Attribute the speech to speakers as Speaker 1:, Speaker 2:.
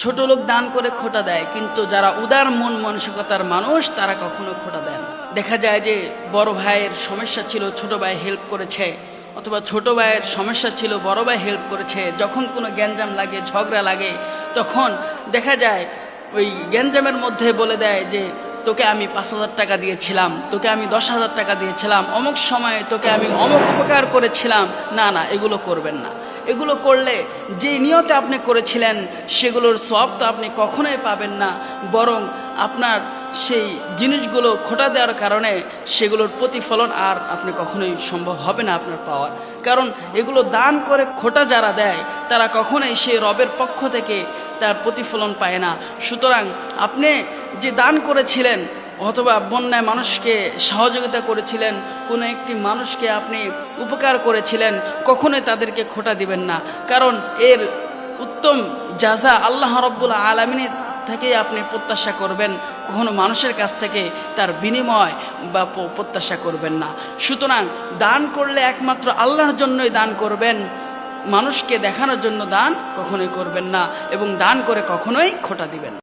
Speaker 1: ছোট লোক দান করে খোটা দেয়, কিন্তু যারা উদার মন মানসিকতার মানুষ তারা কখনো খোটা দেয় না। দেখা যায় যে বড় ভাইয়ের সমস্যা ছিল, ছোট ভাই হেল্প করেছে, অথবা ছোট ভাইয়ের সমস্যা ছিল, বড় ভাই হেল্প করেছে। যখন কোনো গ্যাঞ্জাম লাগে, ঝগড়া লাগে, তখন দেখা যায় ওই গ্যাঞ্জামের মধ্যে বলে দেয় যে তোকে আমি 5,000 টাকা দিয়েছিলাম, তোকে আমি 10,000 টাকা দিয়েছিলাম, অমুক সময়ে তোকে আমি অমুক উপকার করেছিলাম। না না, এগুলো করবেন না। এগুলো করলে যে নিয়তে আপনি করেছিলেন সেগুলোর সওয়াব তো আপনি কখনোই পাবেন না, বরং আপনার সেই জিনিসগুলো খোটা দেওয়ার কারণে সেগুলোর প্রতিফলন আর আপনি কখনোই সম্ভব হবে না আপনার পাওয়ার। কারণ এগুলো দান করে খোটা যারা দেয় তারা কখনোই সেই রবের পক্ষ থেকে তার প্রতিফলন পায় না। সুতরাং আপনি যে দান করেছিলেন অথবা বন্যায় মানুষকে সহযোগিতা করেছিলেন, কোনো একটি মানুষকে আপনি উপকার করেছিলেন, কখনোই তাদেরকে খোটা দিবেন না। কারণ এর উত্তম জাযা আল্লাহ রাব্বুল আলামিনের থেকেই আপনি প্রত্যাশা করবেন, কখনো মানুষের কাছ থেকে তার বিনিময় বা প্রত্যাশা করবেন না। সুতরাং দান করলে একমাত্র আল্লাহর জন্যই দান করবেন, মানুষকে দেখানোর জন্য দান কখনোই করবেন না, এবং দান করে কখনোই খোটা দিবেন না।